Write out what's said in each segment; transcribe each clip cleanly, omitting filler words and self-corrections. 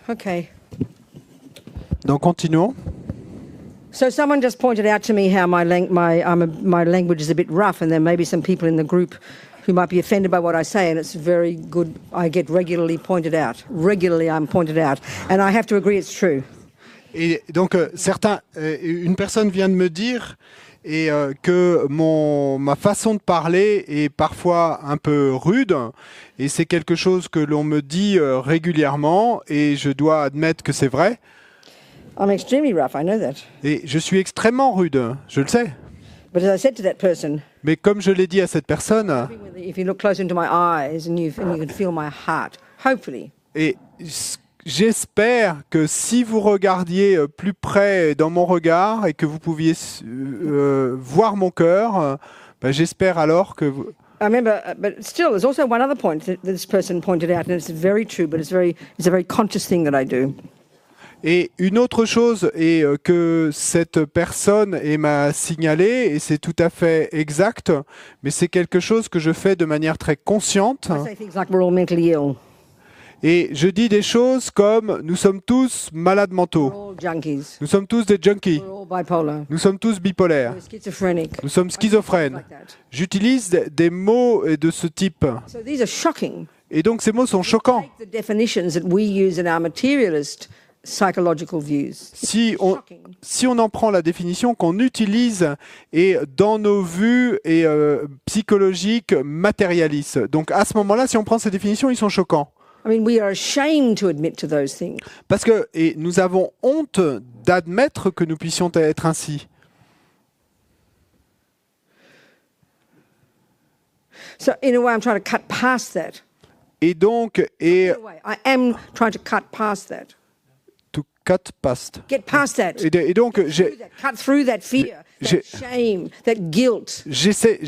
Okay. Donc continuons. So someone just pointed out to me how my language is a bit rough, and there may be some people in the group who might be offended by what I say, and it's very good. I get regularly pointed out. Regularly I'm pointed out, and I have to agree it's true. Et donc une personne vient de me dire que ma façon de parler est parfois un peu rude, et c'est quelque chose que l'on me dit régulièrement, et je dois admettre que c'est vrai. I'm extremely rough, I know that. Et je suis extrêmement rude, je le sais. But as I said to that person, Mais comme je l'ai dit à cette personne, if you look close into my eyes and you can feel my heart, hopefully. et j'espère que si vous regardiez plus près dans mon regard et que vous pouviez voir mon cœur, j'espère alors que vous... I remember, but still, there's also one other point that this person pointed out, and it's very true, but it's a very conscious thing that I do. Et une autre chose est que cette personne m'a signalé, et c'est tout à fait exact, mais c'est quelque chose que je fais de manière très consciente. I say things like we're all mentally ill. Et je dis des choses comme nous sommes tous malades mentaux, We're all junkies. nous sommes tous des junkies, We're all bipolar. nous sommes tous bipolaires, We're schizophrenic. nous sommes schizophrènes. Like that. J'utilise des mots de ce type. So these are shocking. Et donc ces mots sont choquants. Take the definitions that we use in our materialist psychological views. Si on en prend la définition qu'on utilise et dans nos vues et psychologiques matérialistes. Donc à ce moment-là, si on prend ces définitions, ils sont choquants. I mean, we are ashamed to admit to those things. Parce que nous avons honte d'admettre que nous puissions être ainsi. So in a way, I'm trying to cut past that. Et donc, In a way, I am trying to cut past that. to cut past. Get past that. Et donc, Cut through that fear, that shame, that guilt. j'essaie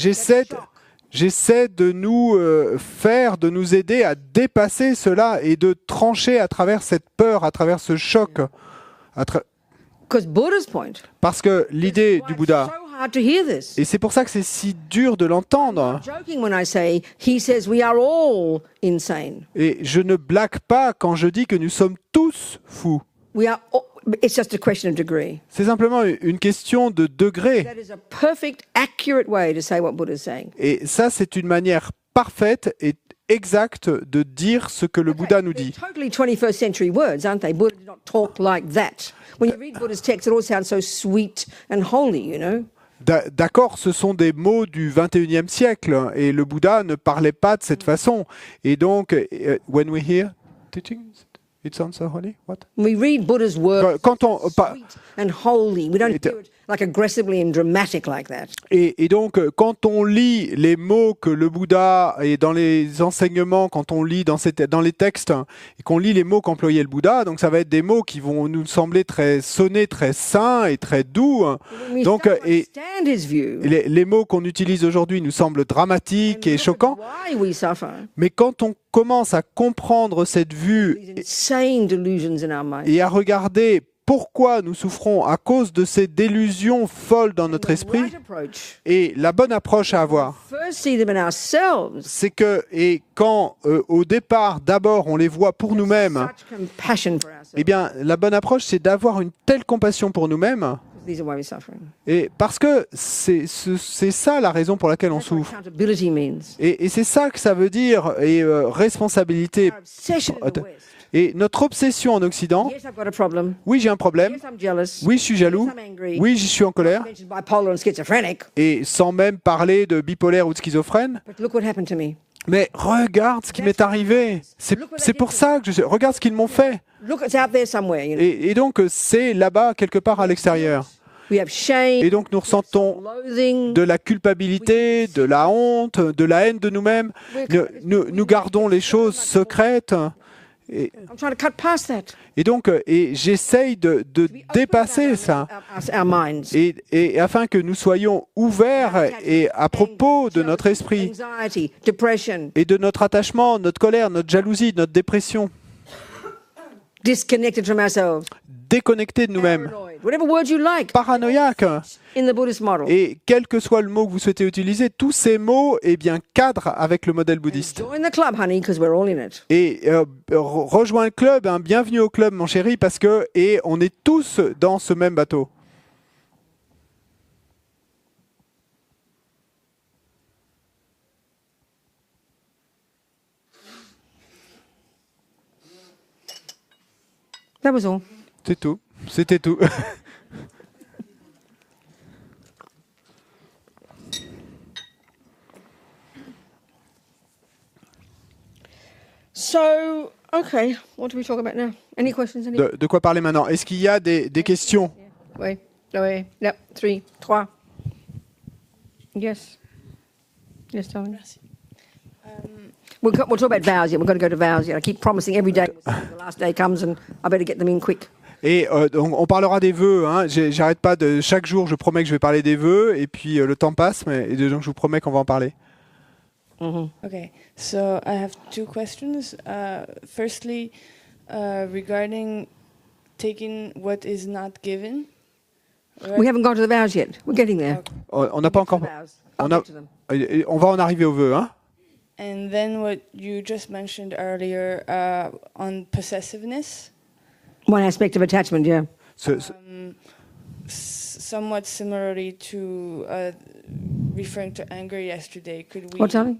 de nous de nous aider à dépasser cela et de trancher à travers cette peur, à travers ce choc. Because Buddha's point. Parce que l'idée du Bouddha, So hard to hear this. et c'est pour ça que c'est si dur de l'entendre, I'm joking when I say he says we are all insane. et je ne blague pas quand je dis que nous sommes tous fous. We are. It's just a question of degree. C'est simplement une question de degré. That is a perfect, accurate way to say what Buddha is saying. Et ça, c'est une manière parfaite et exacte de dire ce que le Bouddha nous dit. They're totally 21st century words, aren't they? Buddha did not talk like that. When you read Buddha's text, it all sounds so sweet and holy, you know. D'accord, ce sont des mots du 21e siècle et le Bouddha ne parlait pas de cette façon. Et donc, when we hear teaching, it sounds so holy. What? We read Buddha's words Quand on, sweet and holy. We don't hear it like aggressively and dramatic like that. et donc, quand on lit les mots que le Bouddha, et dans les enseignements, quand on lit dans les textes, et qu'on lit les mots qu'employait le Bouddha, donc ça va être des mots qui vont nous sembler sonner très sains et très doux. When we Donc, start to et understand his view, les mots qu'on utilise aujourd'hui nous semblent dramatiques et choquants, why we suffer, mais quand on commence à comprendre cette vue these insane delusions in our mind. et à regarder pourquoi nous souffrons à cause de ces délusions folles dans notre The esprit, right approach, et la bonne approche à avoir, first see them in ourselves. c'est que, et quand au départ, d'abord, on les voit pour nous-mêmes, Such compassion for ourselves. eh bien, la bonne approche, c'est d'avoir une telle compassion pour nous-mêmes, These are why we're suffering. et parce que c'est ça la raison pour laquelle on That's what souffre. accountability means. Et c'est ça que ça veut dire, et responsabilité. Our obsession in the West. Et notre obsession en Occident, Yes, I've got a problem. oui, j'ai un problème, Yes, I'm jealous. oui, je suis jaloux, Yes, I'm angry. oui, je suis en colère, I mentioned bipolar and schizophrenic. et sans même parler de bipolaire ou de schizophrène. But look what happened to me. Mais regarde ce qui m'est arrivé. C'est pour ça que regarde ce qu'ils m'ont fait. Look, it's out there somewhere. You know? Et donc, c'est là-bas, quelque part à l'extérieur. We have shame, Et donc, nous ressentons loathing. de la culpabilité, de la honte, de la haine de nous-mêmes. Nous gardons les choses secrètes. I'm trying to cut past that. Et donc, j'essaye de dépasser ça. Our minds. Et afin que nous soyons ouverts et à propos de notre esprit Anxiety, depression, et de notre attachement, notre colère, notre jalousie, notre dépression, disconnected from ourselves, déconnectés de nous-mêmes, paranoid, Whatever word you like. paranoïaque. In the Buddhist model. Et quel que soit le mot que vous souhaitez utiliser, tous ces mots cadrent avec le modèle bouddhiste. Join the club, honey, because we're all in it. Et rejoins le club, hein, bienvenue au club, mon chéri, parce que on est tous dans ce même bateau. That was all. C'est tout. C'était tout. So, okay, what do we talk about now? Any questions? Any? De quoi parler maintenant? Est-ce qu'il y a des questions? Wait, yep, 3. Yes. Yes, darling. Merci. We'll talk about vows yet. We're going to go to vows yet. I keep promising every day the last day comes and I better get them in quick. Et donc on parlera des vœux. Hein. J'arrête pas de chaque jour. Je promets que je vais parler des vœux. Et puis le temps passe, et donc je vous promets qu'on va en parler. Okay, so I have 2 questions. Firstly, regarding taking what is not given. Right? We haven't gone to the vows yet. We're getting there. On n'a pas encore. Vows. I'll On a- get to them. On va en arriver aux vœux. Hein. And then what you just mentioned earlier on possessiveness, One aspect of attachment, yeah. somewhat similarly to referring to anger yesterday. Could we? What, darling?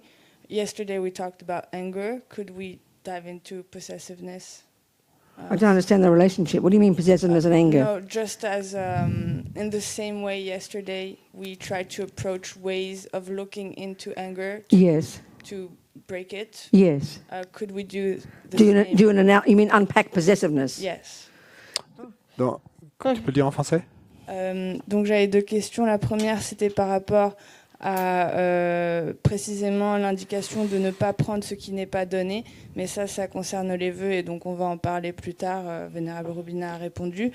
Yesterday we talked about anger. Could we dive into possessiveness? I don't understand the relationship. What do you mean possessiveness and anger? No, just as in the same way yesterday we tried to approach ways of looking into anger Yes, to break it. yes. Could we do the Do same? you mean unpack possessiveness? Yes. Donc, tu peux le dire en français? Donc j'avais 2 questions. La première, c'était par rapport à précisément l'indication de ne pas prendre ce qui n'est pas donné. Mais ça concerne les vœux et donc on va en parler plus tard. Vénérable Robina a répondu.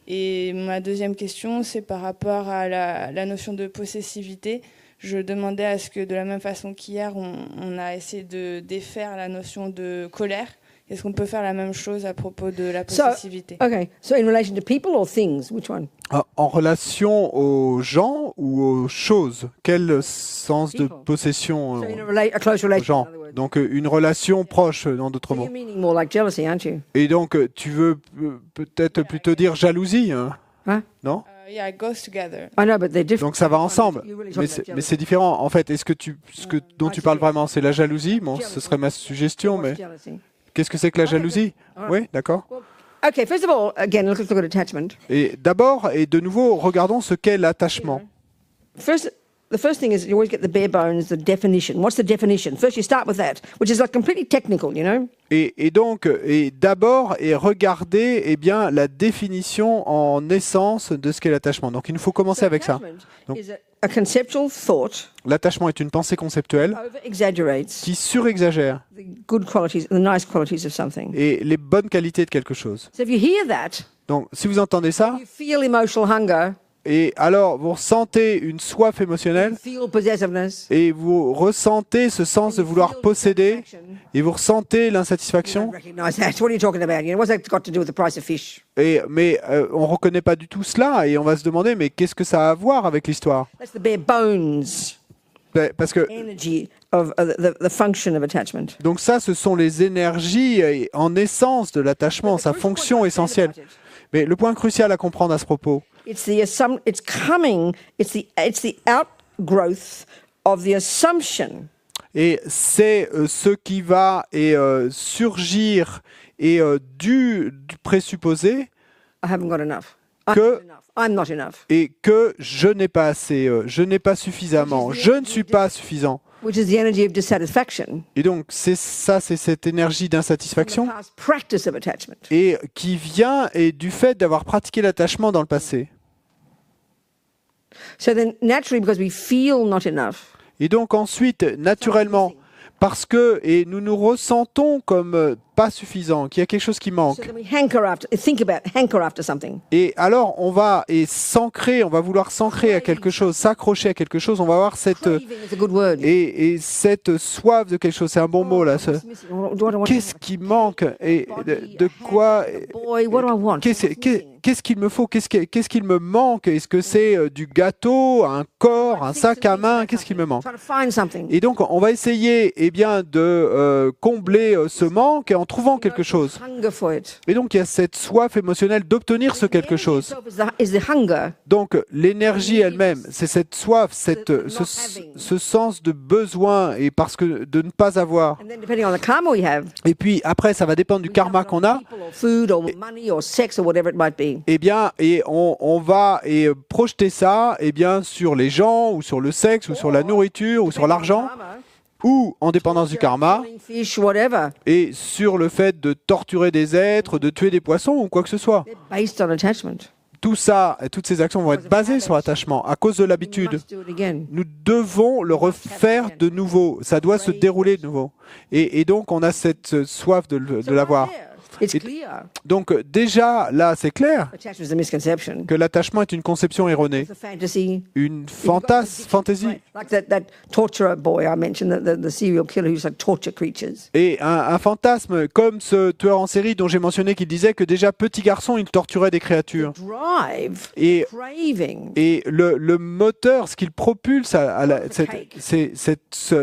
Et ma deuxième question, c'est par rapport à la notion de possessivité. Je demandais à ce que, de la même façon qu'hier, on a essayé de défaire la notion de colère. Est-ce qu'on peut faire la même chose à propos de la possessivité? Okay, so in relation to people or things? Which one? En relation aux gens ou aux choses? Quel sens de People. possession So in a close aux relation, gens? in other words. Donc une relation proche, en d'autres So mots. you're meaning more like jealousy, aren't you? Et donc tu veux peut-être plutôt dire jalousie, hein? Huh? Non? Yeah, it goes together. I know, but they're different. Donc ça va ensemble. You're really Mais talking c'est, about mais c'est différent. En fait, est-ce que dont tu parles vraiment, c'est la jalousie? Bon, ce serait ma suggestion, mais jealousy. qu'est-ce que c'est que la jalousie? Oui, d'accord. Okay, first of all, again, let's look at attachment. Et d'abord, et de nouveau, regardons ce qu'est l'attachement. The first thing is you always get the bare bones, the definition. What's the definition? First, you start with that, which is like completely technical, you know. Et donc, d'abord, regarder la définition en essence de ce qu'est l'attachement. Donc, il nous faut commencer avec ça. Attachment Donc- is a conceptual thought L'attachement est une pensée conceptuelle over-exaggerates qui surexagère the good qualities, the nice qualities of something. et les bonnes qualités de quelque chose. So if you hear that, Donc, si vous entendez ça, you feel emotional hunger, et alors vous ressentez une soif you émotionnelle, feel possessiveness, et vous ressentez ce sens de vouloir posséder, et vous ressentez you don't l'insatisfaction, recognize that. What are you talking about? You know, what's that got to do with the price of fish? mais on ne reconnaît pas du tout cela, et on va se demander, mais qu'est-ce que ça a à voir avec l'histoire? That's the bare bones Parce que energy of the function of attachment. donc ça, ce sont les énergies en essence de l'attachement, sa fonction essentielle. Mais le point crucial à comprendre à ce propos, It's the outgrowth of the assumption et c'est ce qui va surgir du présupposé I haven't got enough. Que- I'm not enough. et que je n'ai pas assez, je n'ai pas suffisamment, je ne suis pas suffisant. Which is the energy of dissatisfaction. Et donc c'est cette énergie The d'insatisfaction past practice of attachment. et qui vient du fait d'avoir pratiqué l'attachement dans le passé. So then, naturally, because we feel not enough, Et donc ensuite, naturellement, parce que nous nous ressentons comme pas suffisants, qu'il y a quelque chose qui so manque. then we hanker after something. Et alors on va s'ancrer, on va vouloir s'ancrer à quelque chose, s'accrocher à quelque chose. On va avoir cette Craving is a good word. et cette soif de quelque chose. C'est un bon mot là. What's missing? What do I want? Qu'est-ce qui manque et de quoi Boy, what do I want? qu'est-ce What's missing? qu'est-ce qu'il me faut, qu'est-ce qu'il me manque? Est-ce que c'est du gâteau, un corps, un sac à main? Qu'est-ce qu'il me manque? Trying to find something. Et donc, on va essayer de combler ce manque en trouvant quelque chose. Hunger for it. Et donc, il y a cette soif émotionnelle d'obtenir ce quelque chose. Is the hunger. Donc, l'énergie elle-même, c'est cette soif, ce sens de besoin et parce que de ne pas avoir. And then depending on the karma we have, Et puis après, ça va dépendre du karma qu'on a. people or food or money or sex or whatever it might be. Eh bien, et on va projeter ça, eh bien, sur les gens ou sur le sexe ou sur la nourriture ou sur l'argent Karma, ou en dépendance du karma killing fish, whatever. et sur le fait de torturer des êtres, de tuer des poissons ou quoi que ce soit. They're based on attachment. Tout ça, et toutes ces actions vont être basées sur l'attachement à cause de We l'habitude. must do it again. Nous devons le refaire de nouveau. Ça doit se dérouler de nouveau. Et donc, on a cette soif de l'avoir. Right there, it's Et- clear. Donc, déjà, là, c'est clair Attachment is a misconception. que l'attachement est une conception erronée, It's a fantasy. une If you've got an addiction, fantaisie. right, like that torturer boy I mentioned, the serial killer who's like torture creatures. Et un fantasme, comme ce tueur en série dont j'ai mentionné qu'il disait que déjà, petit garçon, il torturait des créatures. Drive, Et craving. Et le moteur, ce qu'il propulse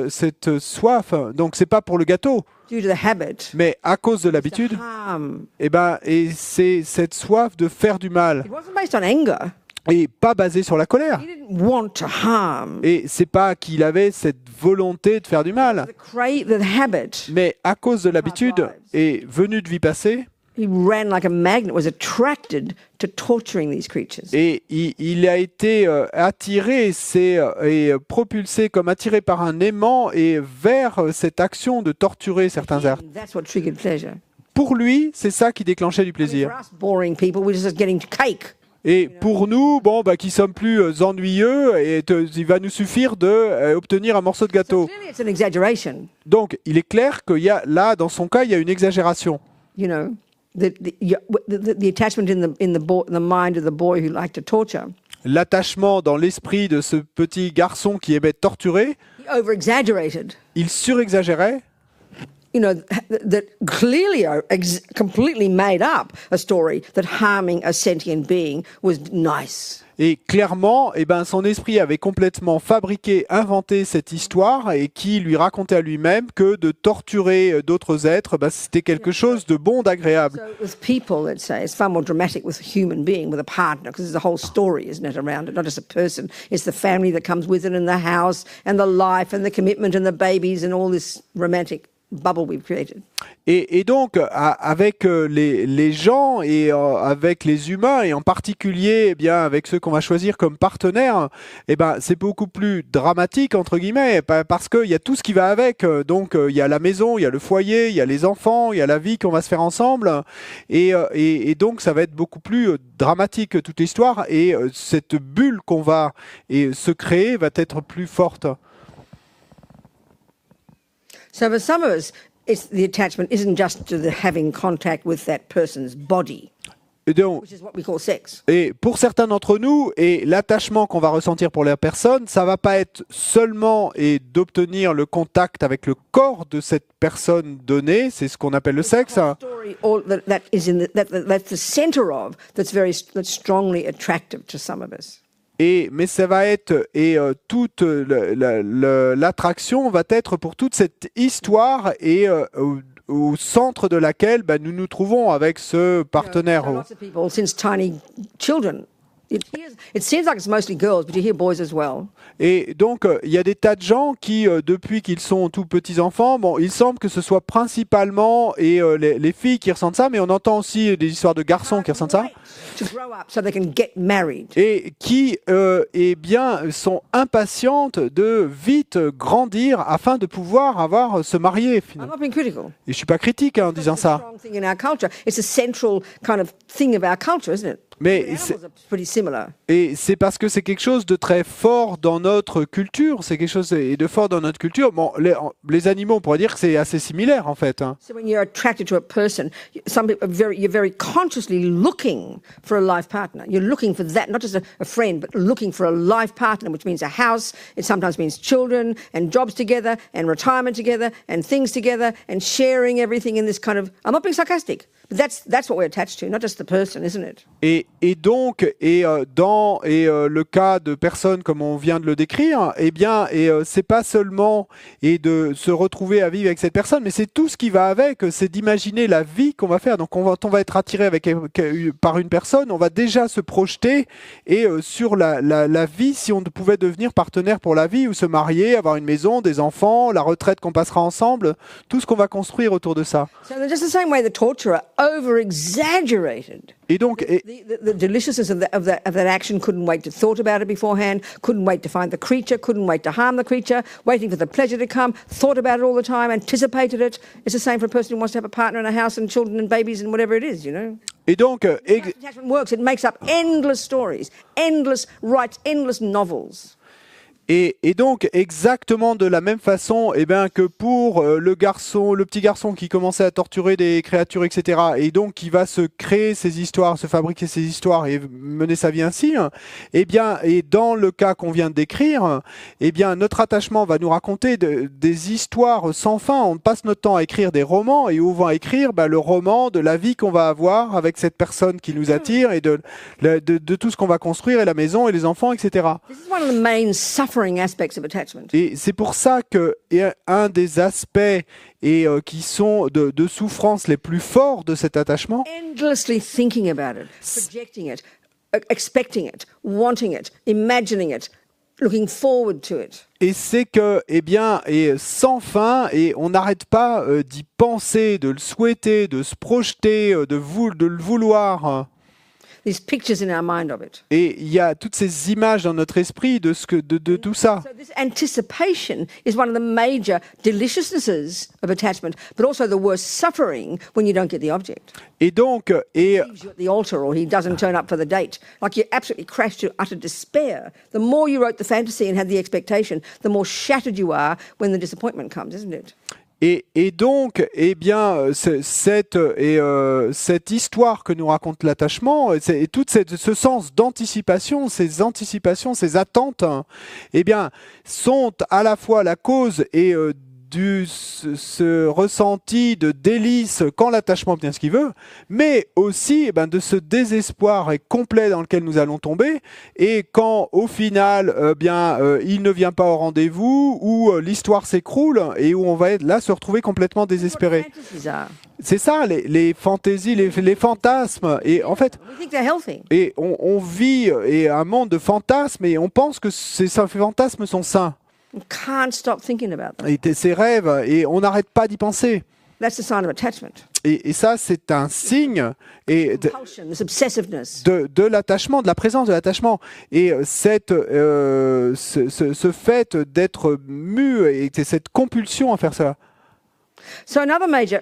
cette soif, donc c'est pas pour le gâteau, Due to the habit. mais à cause de to l'habitude, harm. et c'est cette soif de faire du mal, It wasn't based on anger. et pas basé sur la colère. He didn't want to harm. Et c'est pas qu'il avait cette volonté de faire du mal, The habit. mais à cause de l'habitude, et venu de vie passée, He ran like a magnet, was attracted to torturing these creatures. et il a été attiré et propulsé comme attiré par un aimant et vers cette action de torturer certains êtres. That's what triggered pleasure. Pour lui, c'est ça qui déclenchait du For plaisir. us boring people, we're just getting cake. Et pour nous, bon, qui sommes plus ennuyeux, il va nous suffire de obtenir un morceau de So gâteau. clearly it's an exaggeration. Donc, il est clair qu'il y a là, dans son cas, il y a une exagération. You know, the attachment in the mind of the boy who liked to torture. L'attachement dans l'esprit de ce petit garçon qui aimait torturer, He over-exaggerated. il surexagérait. You know, that clearly completely made up a story that harming a sentient being was nice. Et clairement, son esprit avait complètement fabriqué, inventé cette histoire et qui lui racontait à lui-même que de torturer d'autres êtres, c'était quelque chose de bon, d'agréable. So with people, let's say, it's far more dramatic with a human being, with a partner, because there's a whole story, isn't it, around it, not just a person. It's the family that comes with it and the house and the life and the commitment and the babies and all this romantic bubble we've created. Et donc, avec les gens et avec les humains, et en particulier avec ceux qu'on va choisir comme partenaires, c'est beaucoup plus dramatique, entre guillemets, parce qu'il y a tout ce qui va avec. Donc, il y a la maison, il y a le foyer, il y a les enfants, il y a la vie qu'on va se faire ensemble. Et donc, ça va être beaucoup plus dramatique, toute l'histoire. Et cette bulle qu'on va se créer va être plus forte. So for some of us, the attachment isn't just to the having contact with that person's body, Et donc, which is what we call sex. et pour certains d'entre nous, et l'attachement qu'on va ressentir pour la personne, ça va pas être seulement d'obtenir le contact avec le corps de cette personne donnée, c'est ce qu'on appelle le sexe, hein. Story, that's the center of that's strongly attractive to some of us. Mais ça va être, toute l'attraction va être pour toute cette histoire et au centre de laquelle nous nous trouvons avec ce partenaire. So lots of people, since tiny children, it seems like it's mostly girls, but you hear boys as well. Et donc, il y a des tas de gens qui, depuis qu'ils sont tout petits enfants, il semble que ce soit principalement les filles qui ressentent ça, mais on entend aussi des histoires de garçons qui ressentent ça, To grow up so they can get married. et qui, sont impatientes de vite grandir afin de pouvoir se marier. I'm Finalement. not being critical. Et je suis pas critique en disant It's a ça, strong thing in our culture. It's a central kind of thing of our culture, isn't it? mais The animals are pretty similar. et c'est parce que c'est quelque chose de très fort dans notre culture, c'est quelque chose de fort dans notre culture. Bon, les animaux, on pourrait dire que c'est assez similaire en fait, hein. So when you're attracted to a person, some people you're very consciously looking for a life partner. You're looking for that, not just a friend, but looking for a life partner, which means a house. It sometimes means children and jobs together and retirement together and things together and sharing everything in this kind of, I'm not being sarcastic, But that's what we're attached to, not just the person, isn't it? Et donc, dans le cas de personnes comme on vient de le décrire, eh bien, c'est pas seulement de se retrouver à vivre avec cette personne, mais c'est tout ce qui va avec, c'est d'imaginer la vie qu'on va faire. Donc, on va être attiré par une personne, on va déjà se projeter sur la vie, si on pouvait devenir partenaire pour la vie ou se marier, avoir une maison, des enfants, la retraite qu'on passera ensemble, tout ce qu'on va construire autour de ça. So just the same way the torturer over-exaggerated. Et donc, The deliciousness of that action, couldn't wait to thought about it beforehand, couldn't wait to find the creature, couldn't wait to harm the creature, waiting for the pleasure to come, thought about it all the time, anticipated it. It's the same for a person who wants to have a partner and a house and children and babies and whatever it is, you know. et donc, Attachment works. It makes up endless stories, writes endless novels. Et donc, exactement de la même façon, eh ben, que pour le petit garçon qui commençait à torturer des créatures, etc., et donc qui va se créer ses histoires, se fabriquer ses histoires et mener sa vie ainsi, eh bien, et dans le cas qu'on vient de décrire, eh bien, notre attachement va nous raconter des histoires sans fin. On passe notre temps à écrire des romans et où on va écrire le roman de la vie qu'on va avoir avec cette personne qui nous attire et de tout ce qu'on va construire et la maison et les enfants, etc. This is one of the main suffering aspects of attachment. Et c'est pour ça que un des aspects qui sont de souffrance les plus forts de cet attachement, Endlessly thinking about it, projecting it, expecting it, wanting it, imagining it, looking forward to it. et c'est que, eh bien, sans fin, et on n'arrête pas d'y penser, de le souhaiter, de se projeter, de le vouloir. These pictures in our mind of it. Et il y a toutes ces images dans notre esprit de tout ça. So this anticipation is one of the major deliciousnesses of attachment, but also the worst suffering when you don't get the object. Et donc, He leaves you at the altar or he doesn't turn up for the date. Like you absolutely crash to utter despair. The more you wrote the fantasy and had the expectation, the more shattered you are when the disappointment comes, isn't it? Et donc, eh bien, cette histoire que nous raconte l'attachement, et tout ce sens d'anticipation, ces anticipations, ces attentes, eh bien, sont à la fois la cause et ce ressenti de délice quand l'attachement obtient ce qu'il veut, mais aussi de ce désespoir complet dans lequel nous allons tomber, et quand au final il ne vient pas au rendez-vous, ou l'histoire s'écroule, et où on va être là se retrouver complètement désespéré. C'est ça, les fantaisies, les fantasmes, et en fait, We think they're healthy. et on vit un monde de fantasmes, et on pense que ces fantasmes sont sains. You can't stop thinking about them. Et ces rêves, et on n'arrête pas d'y penser. That's the sign of attachment. Et ça, c'est un signe Compulsion, this obsessiveness. de l'attachement, de la présence de l'attachement. Et ce fait d'être mu, et cette compulsion à faire ça. So another major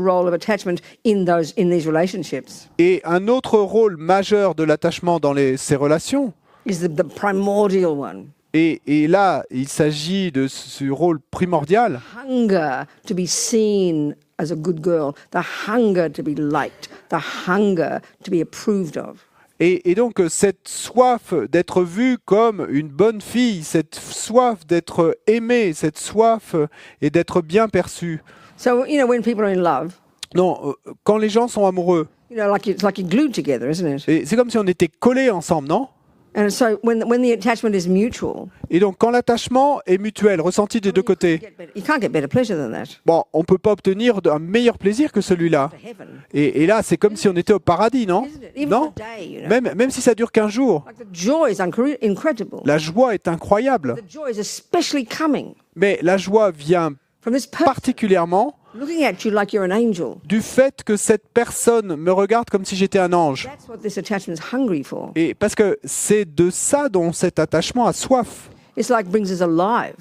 role of attachment in these relationships Et un autre rôle majeur de l'attachement dans ces relations, is the primordial one. et là, il s'agit de ce rôle primordial, Hunger to be seen as a good girl, the hunger to be liked, the hunger to be approved of. et donc cette soif d'être vue comme une bonne fille, cette soif d'être aimée, cette soif et d'être bien perçue. So, when people are in love, Non, quand les gens sont amoureux, it's like you're glued together, isn't it? et c'est comme si on était collés ensemble, non? And so when the attachment is mutual, Et donc quand l'attachement est mutuel, ressenti des deux côtés, you can't get better pleasure than that. bon, on peut pas obtenir un meilleur plaisir que celui-là. To heaven. Et là, c'est comme si on était au paradis, non? Isn't it? Even Non? for a day, Même si ça dure qu'un jour, Like the joy is incredible. la joie est incroyable. The joy is especially coming Mais la joie vient from this person particulièrement looking at you like you're an angel. du fait que cette personne me regarde comme si j'étais un ange. That's what this attachment is hungry for. Et parce que c'est de ça dont cet attachement a soif. It's like brings us alive.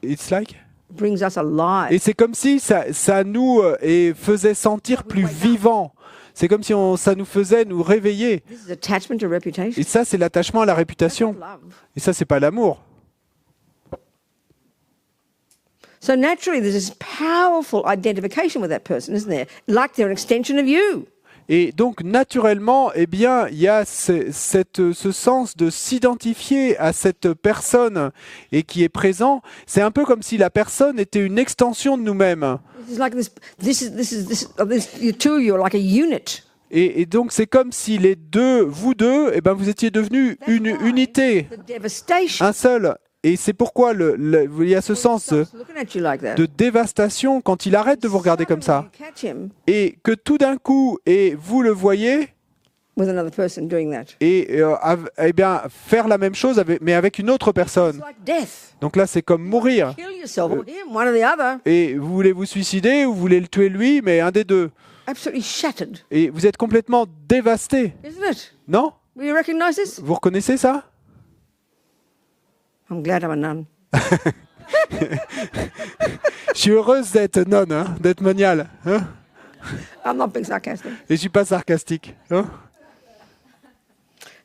It's like... Brings us alive. Et c'est comme si ça nous faisait sentir plus vivants. C'est comme si ça nous faisait nous réveiller. This is attachment to reputation. Et ça, c'est l'attachement à la réputation. Love. Et ça, c'est pas l'amour. So naturally, there's this powerful identification with that person, isn't there? Like they're an extension of you. Et donc, naturellement, eh bien, il y a ce sens de s'identifier à cette personne et qui est présent. C'est un peu comme si la personne était une extension de nous-mêmes. This is like you two, you're like a unit. Et donc, c'est comme si les deux, vous deux, eh ben, vous étiez devenus une unité, The devastation un seul. Et c'est pourquoi il y a ce sens stops looking at you like that. de dévastation quand il arrête de vous regarder comme ça. Suddenly you catch him Et que tout d'un coup, et vous le voyez, with another person doing that. et eh bien, faire la même chose, mais avec une autre It's personne. like death. Donc là, c'est comme mourir. Kill yourself or him, one or the other. Et vous voulez vous suicider ou vous voulez le tuer lui, mais un des deux. Absolutely shattered, Et vous êtes complètement dévasté, isn't it? non? Will you recognize this? Vous reconnaissez ça? I'm glad I'm a nun. Je suis heureuse d'être nonne, hein, d'être moniale. Hein? I'm not being sarcastic. Et je suis pas sarcastique. Hein?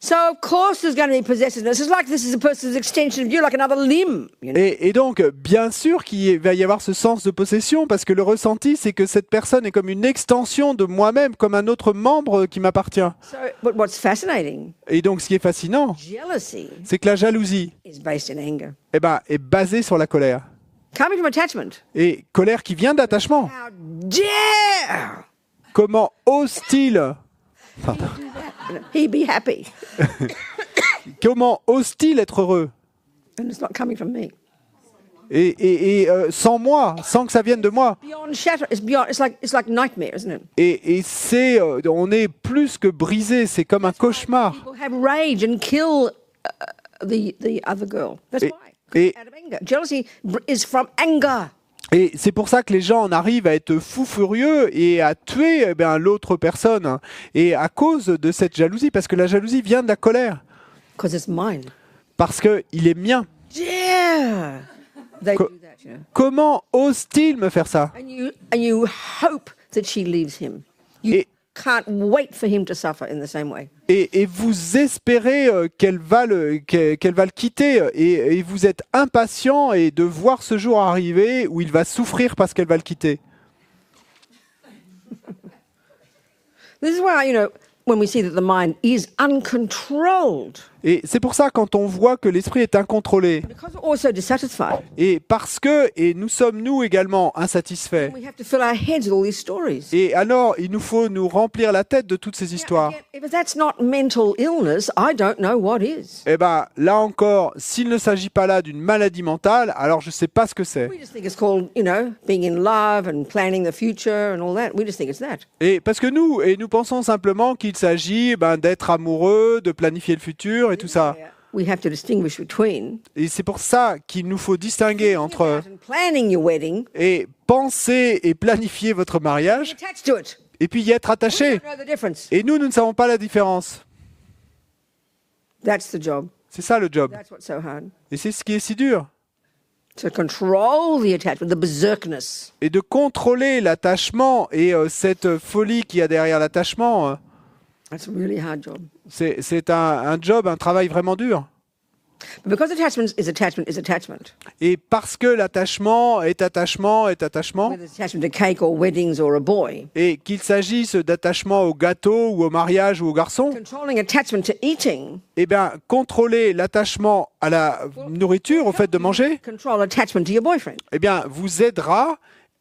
So of course there's going to be possessiveness. It's like this is a person's extension of you, like another limb. You know? Et donc, bien sûr qu'il va y avoir ce sens de possession, parce que le ressenti, c'est que cette personne est comme une extension de moi-même, comme un autre membre qui m'appartient. So, but what's fascinating, Et donc, ce qui est fascinant, jealousy c'est que la jalousie, is based in anger. eh ben, est basée sur la colère. Coming from attachment. Et colère qui vient d'attachement. How dare Comment ose-t-il Pardon. he be happy? Comment ose-t-il être heureux? And it's not coming from me. Et sans moi, sans que ça vienne de moi. Beyond shatter, it's beyond. It's like nightmare, isn't it? Et c'est, on est plus que brisé, c'est comme un cauchemar. People have rage and kill the other girl. That's Et- why. 'Cause et- it's out of anger. Jealousy is from anger. Et c'est pour ça que les gens en arrivent à être fous furieux et à tuer eh bien, l'autre personne. Et à cause de cette jalousie, parce que la jalousie vient de la colère. Because it's mine. Parce qu'il est mien. Yeah. They Co- do that, you know. Comment ose-t-il me faire ça? And you hope that she leaves him. You Et- can't wait for him to suffer in the same way. Et vous espérez qu'elle va le quitter et vous êtes impatient et de voir ce jour arriver où il va souffrir parce qu'elle va le quitter. This is why, you know, when we see that the mind is uncontrolled, Et c'est pour ça quand on voit que l'esprit est incontrôlé because we're also dissatisfied, et parce que et nous sommes nous également insatisfaits. we have to fill our heads with all these stories. Et alors il nous faut nous remplir la tête de toutes ces histoires. If that's not mental illness, I don't know what is. Et ben là encore, s'il ne s'agit pas là d'une maladie mentale, alors je sais pas ce que c'est. We just think it's called, you know, being in love and planning the future and all that. We just think it's that. Et parce que nous pensons simplement qu'il s'agit d'être amoureux, de planifier le futur et tout ça. We have to distinguish between Et c'est pour ça qu'il nous faut distinguer entre and planning your wedding, et penser et planifier votre mariage attached to it. et puis y être We attaché. don't know the difference. Et nous ne savons pas la différence. That's the job. C'est ça le job. That's what's so hard. Et c'est ce qui est si dur. To control the attachment, the berserkness. Et de contrôler l'attachement et cette folie qu'il y a derrière l'attachement, That's a really hard job. c'est un job, un travail vraiment dur. But because attachment is attachment. Et parce que l'attachement est attachement, Whether it's attachment to cake or weddings or a boy. et qu'il s'agisse d'attachement au gâteau ou au mariage ou au garçon, Controlling attachment to eating, eh bien, contrôler l'attachement à la nourriture, au fait de manger, control attachment to your boyfriend. eh bien, vous aidera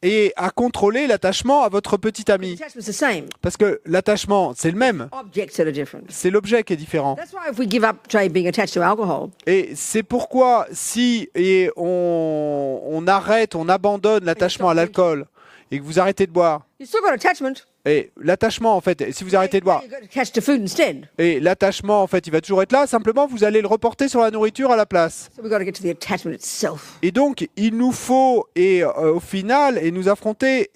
et à contrôler l'attachement à votre petit ami. Attachment's the same. Parce que l'attachement, c'est le même. Objects that are different. C'est l'objet qui est différent. That's why if we give up, say, being attached to alcohol, Et c'est pourquoi si on arrête, on abandonne l'attachement à l'alcool et que vous arrêtez de boire, you still got attachment. et l'attachement en fait, si vous arrêtez de boire, You got attached to food instead. et l'attachement en fait, il va toujours être là, simplement vous allez le reporter sur la nourriture à la place. So we've got to get to the attachment itself. Et donc, il nous faut, au final, et nous affronter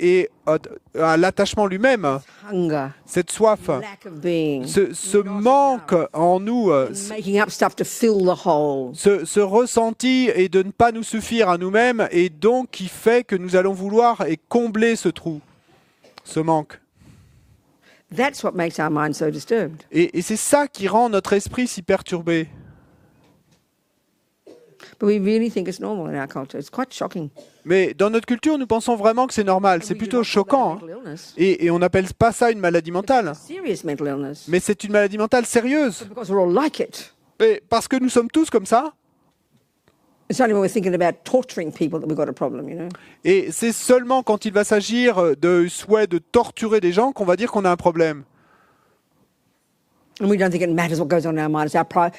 à l'attachement lui-même, Hunger, cette soif, lack of being, ce manque en nous, making up stuff to fill the hole. ce ressenti et de ne pas nous suffire à nous-mêmes, et donc qui fait que nous allons vouloir et combler ce trou, ce manque. That's what makes our mind so disturbed. Et c'est ça qui rend notre esprit si perturbé. But we really think it's normal in our culture. It's quite shocking. Mais dans notre culture, nous pensons vraiment que c'est normal. C'est We do plutôt not call that choquant. a Hein. mental illness. Et on n'appelle pas ça une maladie mentale. Serious mental illness. Mais c'est une maladie mentale sérieuse. Because we're all like it. Et parce que nous sommes tous comme ça. It's only when we're thinking about torturing people that we've got a problem, you know. Et c'est seulement quand il va s'agir de souhait de torturer des gens qu'on va dire qu'on a un problème. And we don't think it matters what goes on in our mind.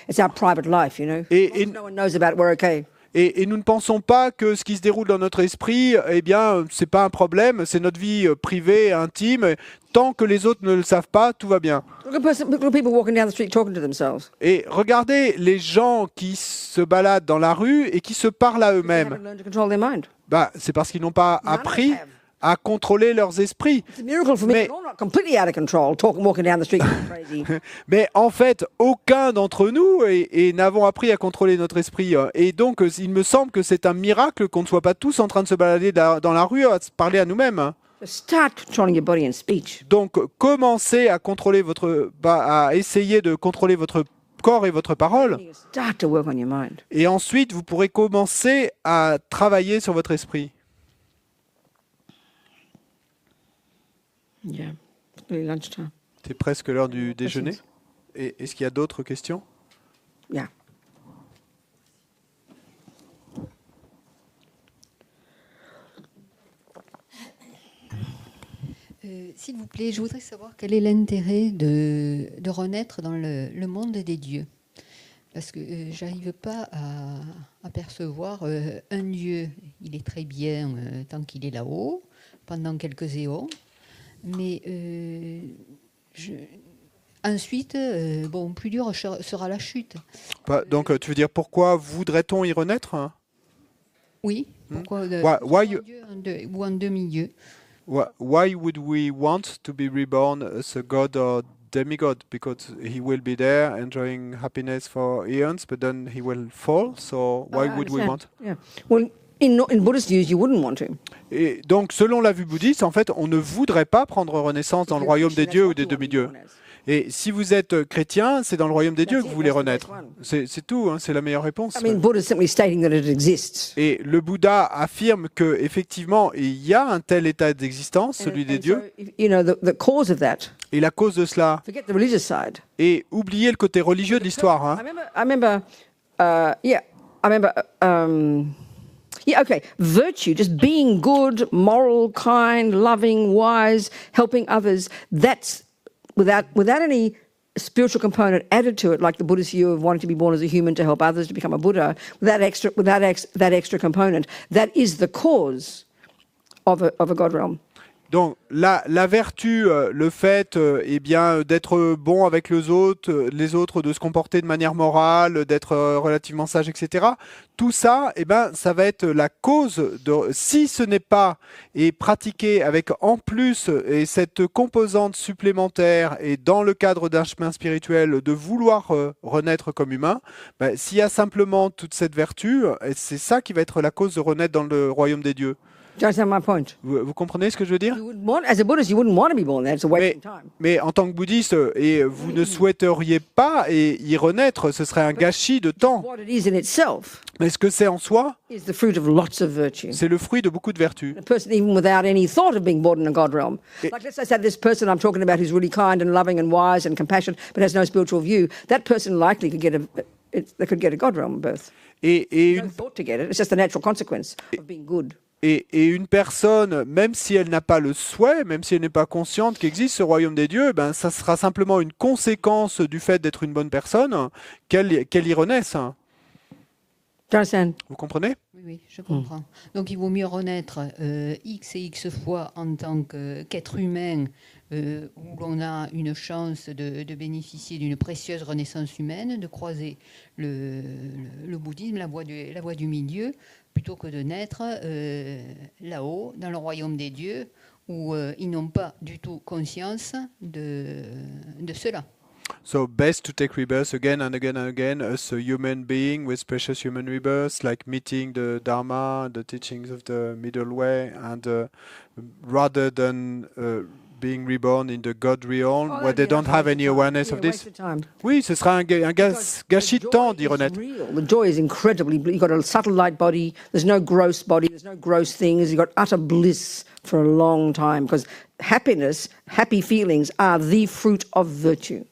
It's our private life, you know. Et- No one knows about it, we're okay. Et nous ne pensons pas que ce qui se déroule dans notre esprit, eh bien, c'est pas un problème, c'est notre vie privée, intime. Tant que les autres ne le savent pas, tout va bien. Look at people walking down the street talking to themselves. Et regardez les gens qui se baladent dans la rue et qui se parlent à They eux-mêmes. haven't learned to control their mind. Bah, c'est parce qu'ils n'ont pas None of us appris have. à contrôler leurs esprits. It's a miracle for me. Mais- We're all not completely out of control, walking down the street crazy. Mais en fait, aucun d'entre nous et n'avons appris à contrôler notre esprit. Et donc, il me semble que c'est un miracle qu'on ne soit pas tous en train de se balader dans la rue à se parler à nous-mêmes. So start controlling your body and speech. Donc, commencez à contrôler à essayer de contrôler votre corps et votre parole. You start to work on your mind. Et ensuite, vous pourrez commencer à travailler sur votre esprit. Yeah. It's really lunchtime. C'est presque l'heure du déjeuner. Et est-ce qu'il y a d'autres questions? Yeah. S'il vous plaît, je voudrais savoir quel est l'intérêt de renaître dans le monde des dieux. Parce que j'arrive pas à percevoir un dieu. Il est très bien tant qu'il est là-haut, pendant quelques éons. Mais ensuite, bon, plus dur sera la chute. Donc, tu veux dire pourquoi voudrait-on y renaître, hein? Oui, pourquoi Why you- un dieu ou en demi-dieu? Why would we want to be reborn as a god or demigod? Because he will be there enjoying happiness for eons, but then he will fall. So why I would we want? understand. Yeah. Well, in Buddhist views, you wouldn't want to. Et donc, selon la vue bouddhiste, en fait, on ne voudrait pas prendre renaissance dans le royaume des dieux ou des demi-dieux. Et si vous êtes chrétien, c'est dans le royaume des dieux que vous voulez renaître. C'est tout, hein, c'est la meilleure réponse. I mean, Buddha is simply stating that it exists. Et le Bouddha affirme que effectivement, il y a un tel état d'existence, celui des And dieux, so, you know, the cause of that, et la cause de cela. forget the religious side. Et oubliez le côté religieux de l'histoire. Hein. Okay. Virtue, just being good, moral, kind, loving, wise, helping others, that's without any spiritual component added to it, like the Buddhist view of wanting to be born as a human to help others to become a Buddha, that extra component, that is the cause of a God realm. Donc la vertu, le fait eh bien, d'être bon avec les autres, de se comporter de manière morale, d'être relativement sage, etc. Tout ça, eh ben, ça va être la cause de... Si ce n'est pas et pratiqué avec en plus et cette composante supplémentaire et dans le cadre d'un chemin spirituel de vouloir renaître comme humain, ben, s'il y a simplement toute cette vertu, c'est ça qui va être la cause de renaître dans le royaume des dieux. Do you understand my point? Vous comprenez ce que je veux dire? As a Buddhist, you wouldn't want to be born there. It's a waste of time. Mais en tant que bouddhiste, et vous ne souhaiteriez pas y renaître, ce serait un gâchis de temps. What it is in itself Mais ce que c'est en soi, is the fruit of lots of virtue. c'est le fruit de beaucoup de vertus. A person even without any thought of being born in a God realm. Like let's say this person I'm talking about who's really kind and loving and wise and compassionate but has no spiritual view, that person likely could get a God realm birth. Et No thought to get it. It's just a natural consequence of being good. Et une personne, même si elle n'a pas le souhait, même si elle n'est pas consciente qu'existe ce royaume des dieux, ben, ça sera simplement une conséquence du fait d'être une bonne personne qu'elle y renaisse. Do you understand? Vous comprenez? Oui, je comprends. Donc il vaut mieux renaître X et X fois en tant qu'être humain où l'on a une chance de bénéficier d'une précieuse renaissance humaine, de croiser le bouddhisme, la voie du milieu, plutôt que de naître là-haut, dans le royaume des dieux, où ils n'ont pas du tout conscience de cela. So best to take rebirth again and again and again as a human being with precious human rebirths, like meeting the Dharma, the teachings of the middle way, and rather than being reborn in the God realm, Oh, where they that'd be don't a have waste any of time. awareness Yeah, of this. waste of time. Oui, ce sera un gâchis de temps, dit The joy is Renette. real. The joy is incredibly. You've got a subtle light body. There's no gross body. There's no gross things. You've got utter bliss for a long time because happiness, happy feelings are the fruit of virtue.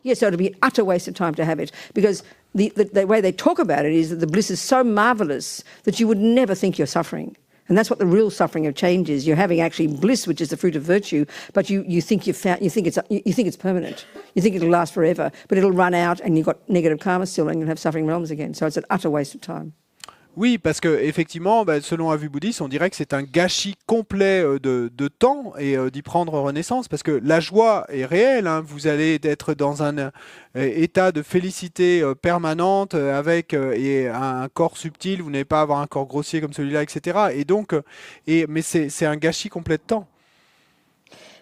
Yes, so it'd be an utter waste of time to have it because the way they talk about it is that the bliss is so marvelous that you would never think you're suffering. And that's what the real suffering of change is. You're having actually bliss, which is the fruit of virtue, but you think you've found, you think it's permanent. You think it'll last forever, but it'll run out and you've got negative karma still and you'll have suffering realms again. So it's an utter waste of time. Oui, parce que effectivement, selon un vue bouddhiste, on dirait que c'est un gâchis complet de temps et d'y prendre renaissance, parce que la joie est réelle. Hein, vous allez être dans un état de félicité permanente avec et un corps subtil. Vous n'allez pas avoir un corps grossier comme celui-là, etc. Et donc, mais c'est un gâchis complet de temps.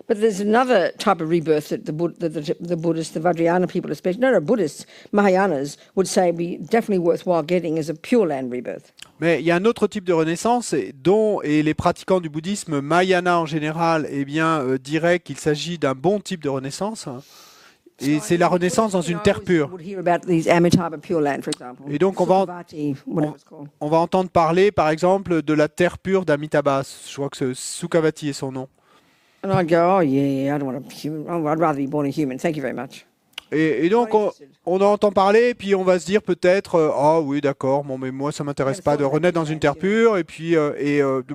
But there's another type of rebirth that the Buddhists, the Vajrayana people especially, no, Buddhists, Mahayanas, would say be definitely worthwhile getting as a Pure Land rebirth. Mais il y a un autre type de renaissance dont les pratiquants du bouddhisme Mahayana en général diraient qu'il s'agit d'un bon type de renaissance. Et c'est la renaissance dans une terre pure. Et donc on va entendre parler par exemple de la terre pure d'Amitabha. Je crois que Sukhavati est son nom. And I'd go, oh yeah, I don't want a human. Oh, I'd rather be born a human. Thank you very much. Et donc on entend parler, puis on va se dire peut-être, ah oui d'accord, bon mais moi ça m'intéresse pas de renaître dans une terre pure, et puis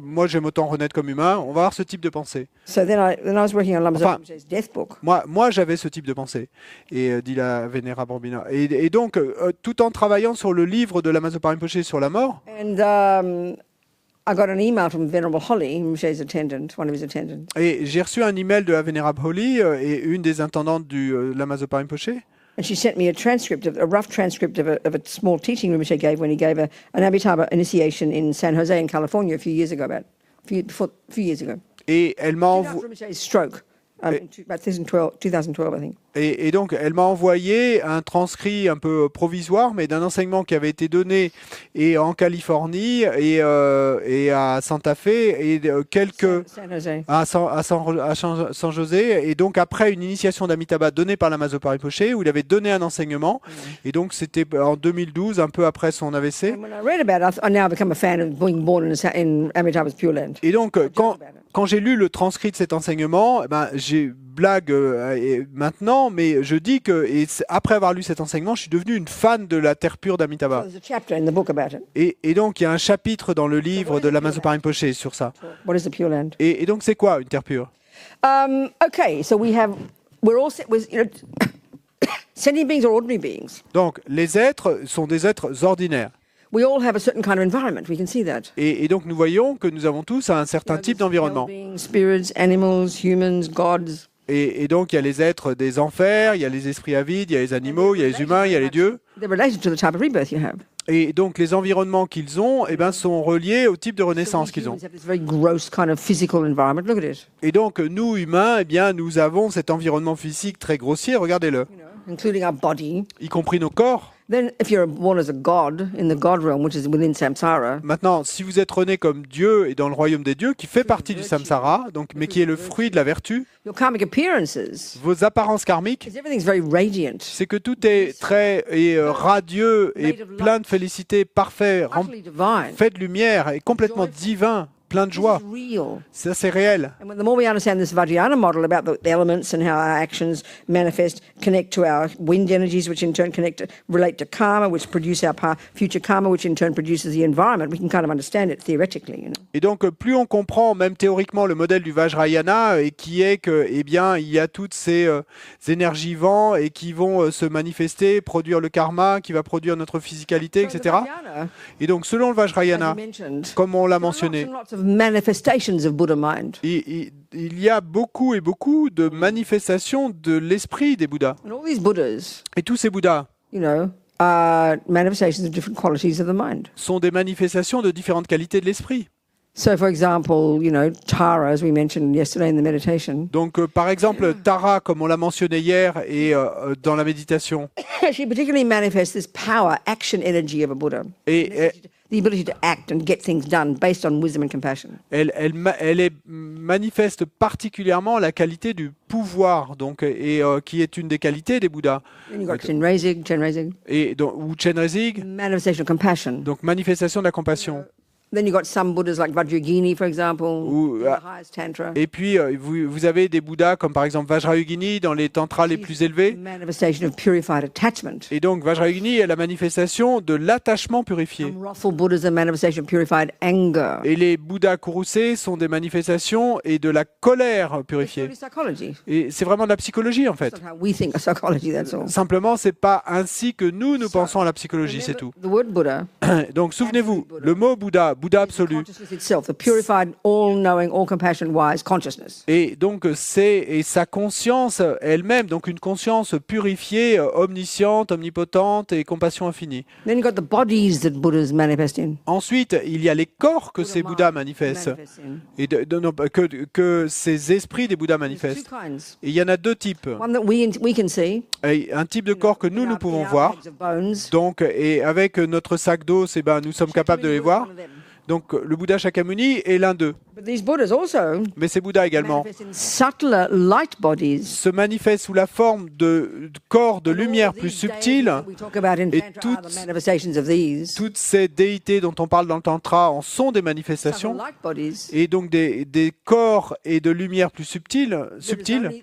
moi j'aime autant renaître comme humain. On va avoir ce type de pensée. So then I was working on Lama Zopa Rinpoche's death book. Moi j'avais ce type de pensée, et dit la Vénérable Bambina. Et donc tout en travaillant sur le livre de Lama Zopa Rinpoche sur la mort. And I got an email from Venerable Holly, Rinpoche's attendant, one of his attendants. Et j'ai reçu un email de la Vénérable Holly et une des intendantes du Lama Zopa Rinpoche. And she sent me a rough transcript of a small teaching Rinpoche gave when he gave an Amitabha initiation in San Jose in California a few years ago, few years ago. Et elle m'a After Rinpoche's stroke, about 2012, I think. Et donc, elle m'a envoyé un transcrit un peu provisoire, mais d'un enseignement qui avait été donné en Californie et à Santa Fe et à San José. Et donc, après une initiation d'Amitabha donnée par Lama Zopa Rinpoche, où il avait donné un enseignement. Et donc, c'était en 2012, un peu après son AVC. And when I read about it, I now become a fan of being born in Amitabha's Pure Land. Et donc, quand j'ai lu le transcrit de cet enseignement, j'ai blague maintenant, mais je dis que après avoir lu cet enseignement, je suis devenu une fan de la terre pure d'Amitabha. So there's a chapter in the book about it. Et donc il y a un chapitre dans le livre de Lama Zopa Rinpoche sur ça. What is the Pure Land? Et donc c'est quoi une terre pure? Okay, so we're all sentient beings or ordinary beings. Donc les êtres sont des êtres ordinaires. We all have a certain kind of environment. We can see that. Et donc nous voyons que nous avons tous un certain type d'environnement. Beings, spirits, animals, humans, gods. Et donc il y a les êtres des enfers, il y a les esprits avides, il y a les animaux, il y a les humains, il y a les dieux. They're related to the type of rebirth you have. Et donc les environnements qu'ils ont sont reliés au type de renaissance qu'ils ont. Humans have this very gross kind of physical environment. Look at it. Et donc nous humains, nous avons cet environnement physique très grossier, regardez-le. Including our body. Y compris nos corps. Then, if you're born as a god in the god realm, which is within samsara, Maintenant, si vous êtes rené comme Dieu et dans le royaume des dieux, qui fait partie du samsara, donc, mais qui est le fruit de la vertu, your karmic appearances, vos apparences karmiques, everything's very radiant, c'est que tout est très radieux et plein de félicité, parfait, utterly divine. fait de lumière et complètement divin, plein de joie. This is real. Ça, c'est réel. And the more we understand this Vajrayana model about the elements and how our actions manifest, connect to our wind energies, which in turn relate to karma, which produce our future karma, which in turn produces the environment, we can kind of understand it theoretically. You know? Et donc, plus on comprend, même théoriquement, le modèle du Vajrayana, et qui est que, il y a toutes ces énergies vents et qui vont se manifester, produire le karma, qui va produire notre physicalité, etc. Et donc, selon le Vajrayana, comme on l'a mentionné, manifestations of Buddha mind. Il y a beaucoup et beaucoup de manifestations de l'esprit des Bouddhas. And all these Buddhas, Et tous ces Bouddhas are manifestations of different qualities of the mind. sont des manifestations de différentes qualités de l'esprit. So, for example, Tara, as we mentioned yesterday in the meditation. Donc, par exemple, Tara, comme on l'a mentionné hier et dans la méditation. She particularly manifests this power, action energy of a Buddha. Et the ability to act and get things done based on wisdom and compassion. Elle manifeste particulièrement la qualité du pouvoir, donc, qui est une des qualités des Bouddhas. Then you've got Chenrezig, Ou Chenrezig, manifestation of compassion. donc manifestation de la compassion. Then you've got some Buddhas like Vajrayogini, for example, Ou, in the highest tantra. Et puis, vous avez des Bouddhas comme par exemple Vajrayogini dans les tantras les plus élevés. Manifestation of purified attachment. Et donc, Vajrayogini est la manifestation de l'attachement purifié. Some wrathful Buddhas are manifestation of purified anger. Et les Bouddhas courroucés sont des manifestations et de la colère It's purifiée. really psychology. Et c'est vraiment de la psychologie en fait. That's not how we think of psychology, that's all. Simplement, c'est pas ainsi que nous pensons à la psychologie, c'est tout. The word Buddha, Donc, souvenez-vous, le mot Bouddha, Bouddha absolu. consciousness itself, the purified, all-knowing, all-compassion-wise consciousness. Et donc, c'est sa conscience elle-même, donc une conscience purifiée, omnisciente, omnipotente et compassion infinie. Then you've got the bodies that Buddhas manifest in. Ensuite, il y a les corps que ces Bouddhas manifestent, Manifest in. et que ces esprits des Bouddhas There's two manifestent. kinds. Et il y en a deux types. One that we can see. Et un type de corps que nous in our pouvons voir. bags of bones. Donc, et avec notre sac d'os, eh ben, nous sommes capables de les voir. One of them. Donc, le Bouddha Shakyamuni est l'un d'eux. But these Buddhas also Mais ces Bouddhas également manifest in subtler light bodies. se manifestent sous la forme de corps de lumière All plus these deities subtils. that we talk about in et Tantra are the toutes- manifestations of these Toutes ces déités dont on parle dans le Tantra en sont des subtle manifestations. light bodies Et donc des corps et de lumière plus subtils.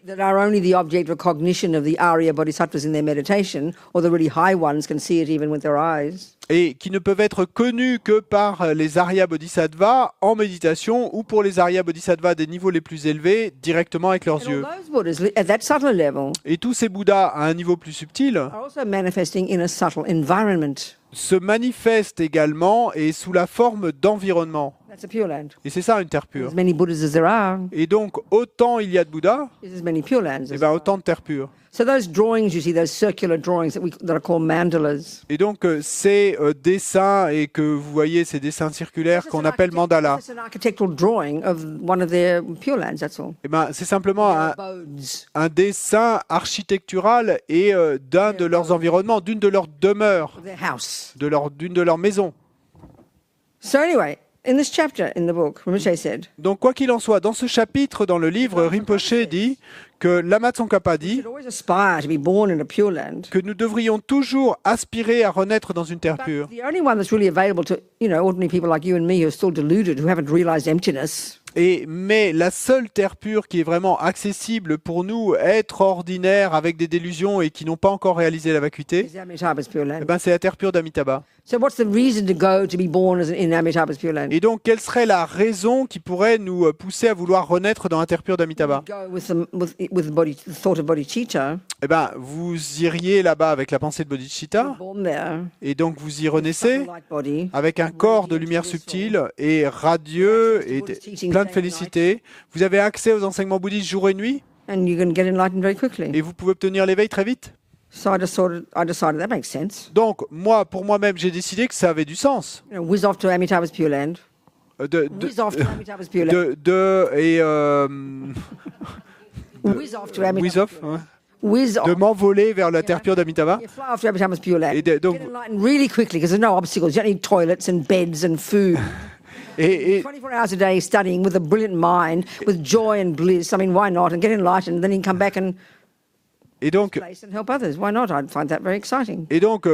that are only the object of cognition of the Arya Bodhisattvas in their meditation, or the really high ones can see it even with their eyes. Et qui ne peuvent être connus que par les Arya Bodhisattvas en méditation ou pour les Arya Bodhisattvas des niveaux les plus élevés directement avec leurs And yeux. all those Buddhas at that subtler level Et tous ces Bouddhas à un niveau plus subtil are also manifesting in a subtle environment. se manifestent également et sous la forme d'environnement. That's a Pure Land. Et c'est ça une terre pure. As many Buddhas as there are, Et donc autant il y a de Bouddhas, there's as many Pure Lands. et As ben autant de terre pure. So those drawings, you see, those circular drawings that are called mandalas. Et donc ces dessins et que vous voyez ces dessins circulaires qu'on appelle mandala, It's an architectural drawing of one of their Pure Lands, that's all. et ben c'est simplement Abodes. un dessin architectural et d'un de leurs environnements, d'une de leurs demeures, Their house. d'une de leurs maisons. So anyway, in this chapter in the book, Rinpoche said, Donc quoi qu'il en soit, dans ce chapitre dans le livre, Rinpoche dit que Lama Tsongkhapa we dit should always aspire to be born in a Pure Land. que nous devrions toujours aspirer à renaître dans une terre pure. The only one that's really available to, ordinary people like you and me who are still deluded, who haven't realized emptiness, Mais la seule terre pure qui est vraiment accessible pour nous, être ordinaire avec des délusions et qui n'ont pas encore réalisé la vacuité, is Amitabha's Pure Land. eh ben, c'est la terre pure d'Amitabha. So what's the reason to go to be born in Amitabha's Pure Land? Et donc, quelle serait la raison qui pourrait nous pousser à vouloir renaître dans la terre pure d'Amitabha? Go with the thought of bodhicitta, Eh ben, vous iriez là-bas avec la pensée de Bodhicitta, born there, et donc vous y renaissez subtle light body, avec un corps de lumière subtile et radieux et plein de félicité. Vous avez accès aux enseignements bouddhistes jour et nuit, and you can get enlightened very quickly. et vous pouvez obtenir l'éveil très vite. So I decided that makes sense. Donc, moi, pour moi-même, j'ai décidé que ça avait du sens. Whiz off to Amitabha's Pure Land. Whiz off to Amitabha's Pure Land. Whiz off to Amitabha's off, Pure Land. ouais. Whiz off. De m'envoler vers la terre pure d'Amitabha. You fly off to Amitabha's Pure Land. Et donc, Get enlightened really quickly because there's no obstacles. You don't need toilets and beds and food. et 24 hours a day studying with a brilliant mind, with joy and bliss. I mean, why not? And get enlightened, then you can come back and donc, place and help others. Why not? I'd find that very exciting.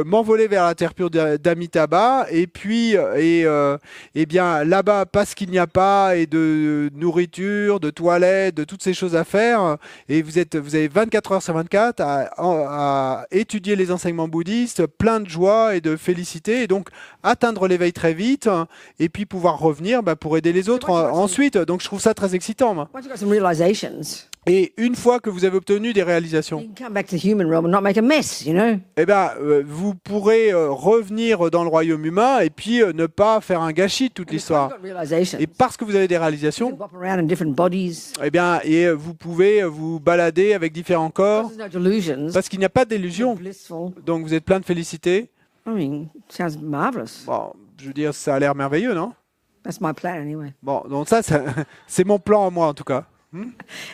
m'envoler vers la terre pure d'Amitabha, et puis, eh bien, là-bas, parce qu'il n'y a pas et de nourriture, de toilettes, de toutes ces choses à faire, et vous avez 24 heures sur 24 à étudier les enseignements bouddhistes, plein de joie et de félicité, et donc atteindre l'éveil très vite, et puis pouvoir revenir pour aider les autres ensuite. Donc, je trouve ça très excitant, moi. Once you've got some realizations, Et une fois que vous avez obtenu des réalisations, you can come back to the human realm and not make a mess, eh ben, vous pourrez revenir dans le royaume humain et puis ne pas faire un gâchis de toute l'histoire. You've got realizations. Et parce que vous avez des You can réalisations, bop around in different bodies. eh bien, vous pouvez vous balader avec différents corps There's no delusions. parce qu'il n'y a pas d'illusion. Blissful. Donc vous êtes plein de félicité. I mean, sounds marvelous. Bon, je veux dire, ça a l'air merveilleux, non? That's my plan anyway. Bon, donc ça, c'est mon plan à moi en tout cas.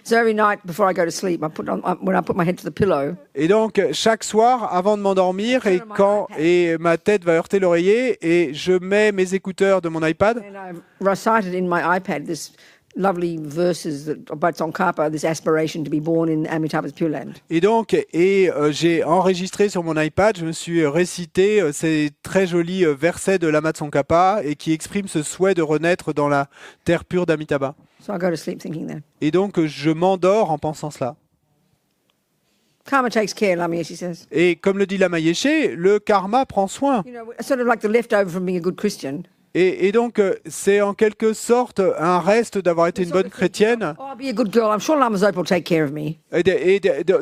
So every night before I go to sleep, when I put my head to the pillow, Et donc, chaque soir, avant de m'endormir, et ma tête va heurter l'oreiller, et je mets mes écouteurs de mon iPad, and I've recited in my iPad this lovely verses that about Tsongkhapa, this aspiration to be born in Amitabha's Pure Land. et donc, j'ai enregistré sur mon iPad, je me suis récité ces très jolis versets de Lama Tsongkhapa, et qui expriment ce souhait de renaître dans la terre pure d'Amitabha. So I go to sleep thinking that. Et donc, je m'endors en pensant cela. Karma takes care, Lama Yeshe says. Et comme le dit Lama Yeshe, le karma prend soin. You know, sort of like the leftover from being a good Christian. Et donc, c'est en quelque sorte un reste d'avoir été une bonne chrétienne. Oh, I'll be a good girl. I'm sure Lama Zopa will take care of me.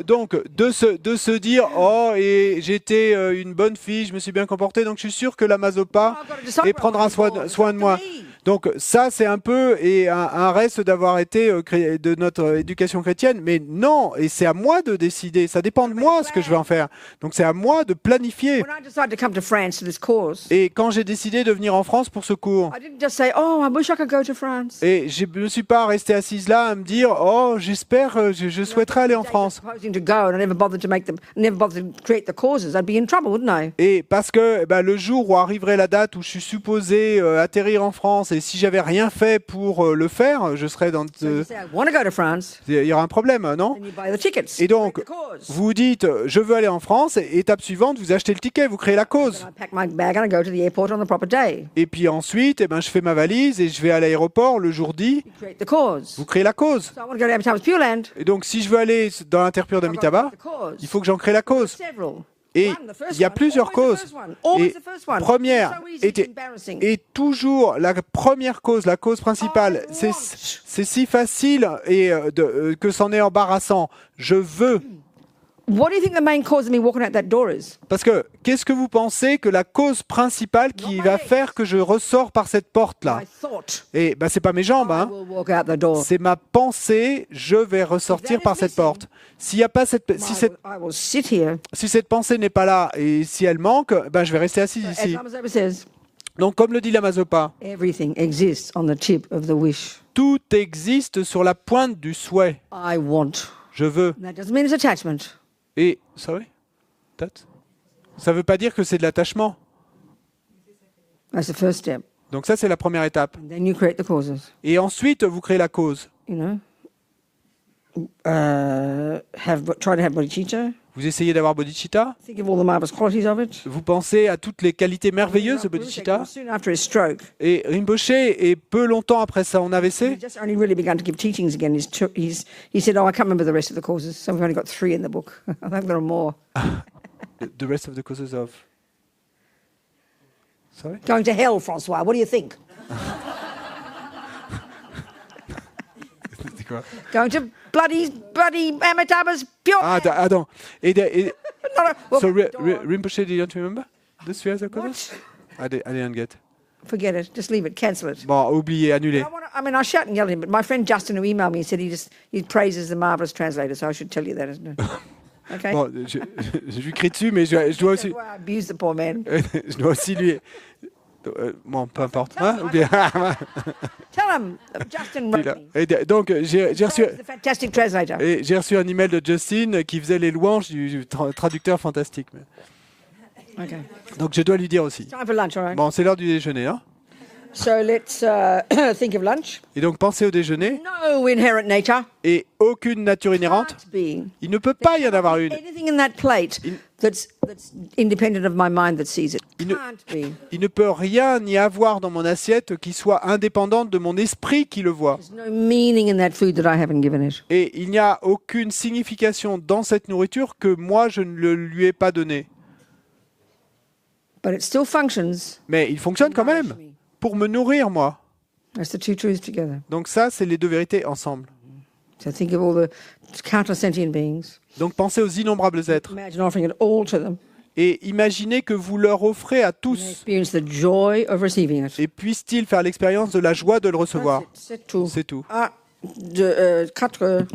Donc, de se dire, oh, et j'étais une bonne fille, je me suis bien comportée, donc je suis sûr que Lama Zopa et prendra soin de moi. Donc ça, c'est un peu un reste d'avoir été de notre éducation chrétienne, mais non, et c'est à moi de décider, ça dépend de moi ce que je vais en faire. Donc c'est à moi de planifier. When I decided to come to France to this course, Et quand j'ai décidé de venir en France pour ce cours, I didn't just say, oh, I wish I could go to France. et je ne me suis pas restée assise là à me dire, oh, j'espère, je souhaiterais aller en France. Proposing to go, and I never bothered to create the causes. I'd be in trouble, wouldn't I? Et parce que le jour où arriverait la date où je suis supposé atterrir en France, et si j'avais rien fait pour le faire, je serais dans... So you say, I want to go to France, il y aura un problème, non? and you buy the tickets. Et donc, create the cause. vous dites, je veux aller en France, et étape suivante, vous achetez le ticket, vous créez la cause. I pack my bag and I go to the airport on the proper day. Et puis ensuite, je fais ma valise et je vais à l'aéroport le jour dit, You create the cause. vous créez la cause. So I want to go to Amitabha's Pure Land. Et donc, si je veux aller dans la terre pure I've got to d'Amitabha, create the cause. il faut que j'en crée la cause. Several. Et One, the first il y a one, plusieurs always the causes. first one, always Et the first one. première So easy, it's était embarrassing. et toujours la première cause, la cause principale, I c'est want. si facile et que c'en est embarrassant. Je veux. What do you think the main cause of me walking out that door is? Parce que qu'est-ce que vous pensez que la cause principale qui Not my va legs. faire que je ressors par cette porte-là? My thought. Et c'est pas mes jambes, I hein. will walk out the door. C'est ma pensée, je vais ressortir If that par is cette missing, porte. S'il y a pas cette, I will sit here. si cette pensée n'est pas là et si elle manque, je vais rester assis As ici. Lama Zopa says, Donc, comme le dit Lama Zopa, everything exists on the tip of the wish. tout existe sur la pointe du souhait. I want. Je veux. And that doesn't mean it's attachment. Et ça veut pas dire que c'est de l'attachement. That's the first step. Donc ça, c'est la première étape. And then you create the causes. Et ensuite, vous créez la cause. You know, try to have bodhicitta. Vous essayez d'avoir bodhicitta. Think of all the marvelous qualities of it. Vous pensez à toutes les qualités merveilleuses de bodhicitta. Soon after his stroke, Et Rinpoche, et peu longtemps après son he AVC, just only really begun to give teachings again. He said, "Oh, I can't remember the rest of the causes, so we've only got 3 in the book. I think there are more." the rest of the causes of... Sorry? Going to hell, Francois. What do you think? C'est quoi? Going to bloody Amitabha's pure. Attends. Well, So Rinpoche, do you remember the 3 other causes? I didn't get. forget it. Just leave it. Cancel it. Bon, oublié, annulé. I shout and yell at him, but my friend Justin, who emailed me, said he praises the marvelous translator, so I should tell you that, isn't it? Okay. Bon, je lui crie dessus, mais je dois aussi... That's why I abuse the poor man. je dois aussi lui... Bon, peu importe. Hein, ou bien... Tell him, Justin wrote me. Et donc, j'ai reçu... He's the fantastic translator. Et j'ai reçu un email de Justin qui faisait les louanges du traducteur fantastique. Okay. Donc je dois lui dire aussi. Time for lunch, all right? Bon, c'est l'heure du déjeuner. Hein. So let's think of lunch. Et donc pensez au déjeuner. No inherent nature. Et aucune nature inhérente. Can't be. Il ne peut pas y en avoir une. Anything in that plate that's independent of my mind that sees it. Il ne- Can't be. Il ne peut rien y avoir dans mon assiette qui soit indépendante de mon esprit qui le voit. There's no meaning in that food that I haven't given it. Et il n'y a aucune signification dans cette nourriture que moi je ne le lui ai pas donnée. But it still functions. Mais il fonctionne quand même pour me nourrir moi. That's the two truths together. Donc ça, c'est les deux vérités ensemble. So think of all the countless sentient beings. Donc pensez aux innombrables êtres Imagine offering it all to them. et imaginez que vous leur offrez à And they tous. experience the joy of receiving it. Et puissent-ils faire l'expérience de la joie de le recevoir. C'est tout. C'est tout. Ah, 4